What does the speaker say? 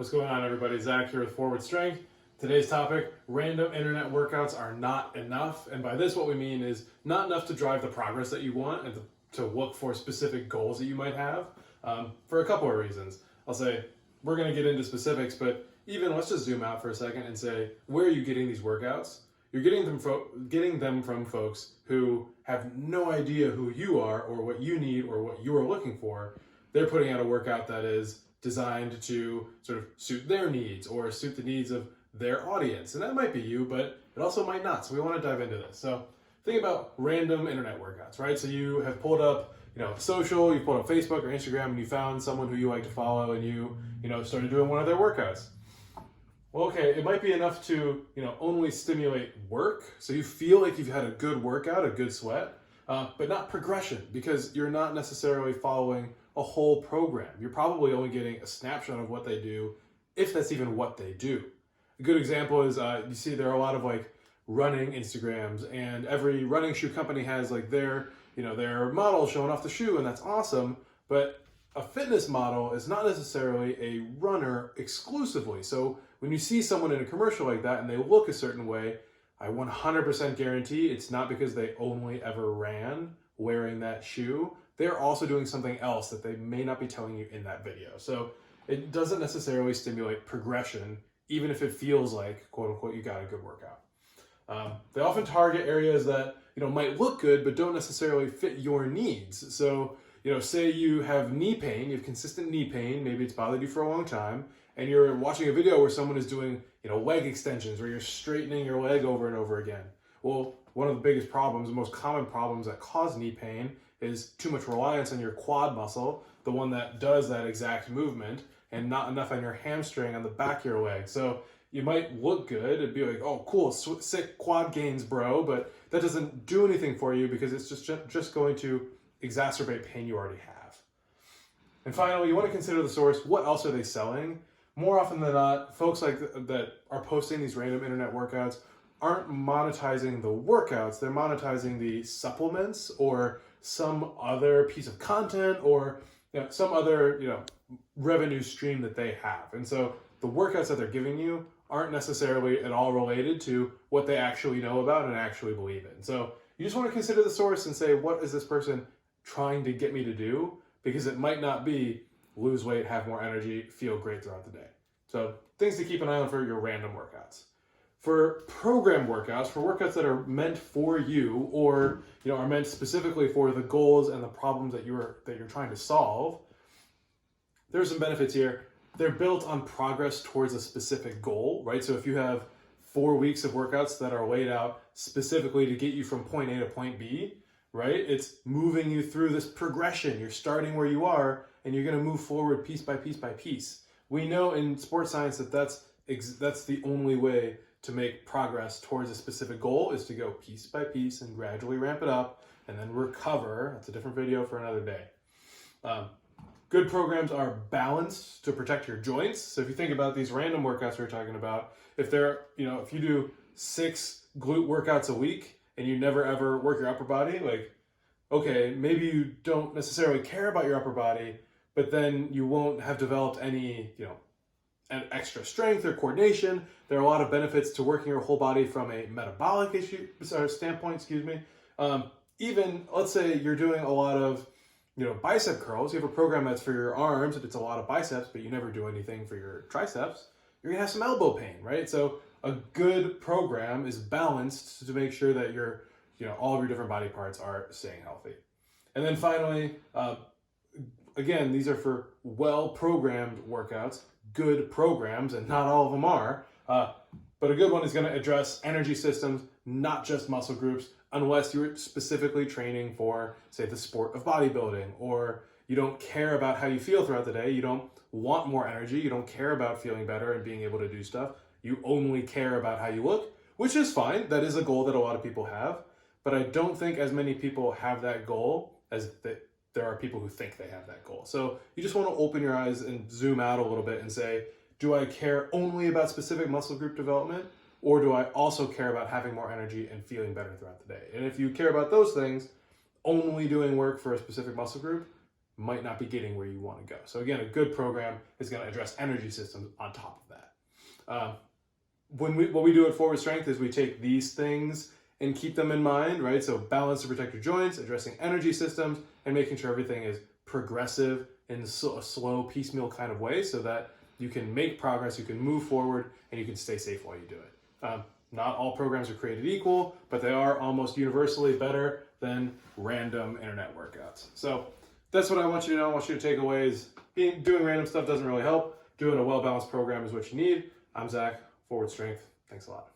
What's going on, everybody? Zach here with Forward Strength. Today's topic, random internet workouts are not enough. And by this, what we mean is not enough to drive the progress that you want and to look for specific goals that you might have for a couple of reasons. I'll say we're going to get into specifics, but even let's just zoom out for a second and say, where are you getting these workouts? You're getting them from folks who have no idea who you are or what you need or what you are looking for. They're putting out a workout that is designed to sort of suit their needs or suit the needs of their audience. And that might be you, but it also might not. So we want to dive into this. So think about random internet workouts, right? So you have pulled up, social, you pulled up Facebook or Instagram and you found someone who you like to follow and you started doing one of their workouts. Well, okay, it might be enough to, only stimulate work. So you feel like you've had a good workout, a good sweat, but not progression because you're not necessarily following a whole program. You're probably only getting a snapshot of what they do, if that's even what they do. A good example is you see there are a lot of running Instagrams, and every running shoe company has their model showing off the shoe, and that's awesome. But a fitness model is not necessarily a runner exclusively. So when you see someone in a commercial like that and they look a certain way, I 100% guarantee it's not because they only ever ran wearing that shoe. They're also doing something else that they may not be telling you in that video. So it doesn't necessarily stimulate progression, even if it feels like, quote unquote, you got a good workout. They often target areas that might look good, but don't necessarily fit your needs. So, say you have knee pain, you have consistent knee pain, maybe it's bothered you for a long time, and you're watching a video where someone is doing, leg extensions, where you're straightening your leg over and over again. Well, one of the biggest problems, the most common problems that cause knee pain is too much reliance on your quad muscle, the one that does that exact movement, and not enough on your hamstring on the back of your leg. So you might look good, it'd be like, oh cool, sick quad gains, bro, but that doesn't do anything for you because it's just going to exacerbate pain you already have. And finally, you want to consider the source. What else are they selling? More often than not, folks that are posting these random internet workouts aren't monetizing the workouts, they're monetizing the supplements or some other piece of content or some other revenue stream that they have. And so the workouts that they're giving you aren't necessarily at all related to what they actually know about and actually believe in. So you just want to consider the source and say, what is this person trying to get me to do? Because it might not be lose weight, have more energy, feel great throughout the day. So things to keep an eye on for your random workouts. For program workouts, for workouts that are meant for you or are meant specifically for the goals and the problems that you're trying to solve, there's some benefits here. They're built on progress towards a specific goal, right? So if you have 4 weeks of workouts that are laid out specifically to get you from point A to point B, right? It's moving you through this progression. You're starting where you are and you're going to move forward piece by piece by piece. We know in sports science that that's the only way to make progress towards a specific goal is to go piece by piece and gradually ramp it up and then recover. That's a different video for another day. Good programs are balanced to protect your joints. So if you think about these random workouts we're talking about, if you do 6 glute workouts a week and you never ever work your upper body, okay, maybe you don't necessarily care about your upper body, but then you won't have developed any, an extra strength or coordination. There are a lot of benefits to working your whole body from a metabolic standpoint, even let's say you're doing a lot of bicep curls. You have a program that's for your arms and it's a lot of biceps, but you never do anything for your triceps. You're gonna have some elbow pain, right? So a good program is balanced to make sure that all of your different body parts are staying healthy. And then finally, again, these are for well-programmed workouts, good programs, and not all of them are, but a good one is gonna address energy systems, not just muscle groups, unless you're specifically training for, say, the sport of bodybuilding, or you don't care about how you feel throughout the day, you don't want more energy, you don't care about feeling better and being able to do stuff, you only care about how you look, which is fine. That is a goal that a lot of people have, but I don't think as many people have that goal as there are people who think they have that goal. So you just want to open your eyes and zoom out a little bit and say, do I care only about specific muscle group development? Or do I also care about having more energy and feeling better throughout the day? And if you care about those things, only doing work for a specific muscle group might not be getting where you want to go. So again, a good program is going to address energy systems on top of that. What we do at Forward Strength is we take these things and keep them in mind, right? So balance to protect your joints, addressing energy systems, and making sure everything is progressive in a slow, piecemeal kind of way so that you can make progress, you can move forward, and you can stay safe while you do it. Not all programs are created equal, but they are almost universally better than random internet workouts. So that's what I want you to know. I want you to take away is doing random stuff doesn't really help. Doing a well-balanced program is what you need. I'm Zach, Forward Strength. Thanks a lot.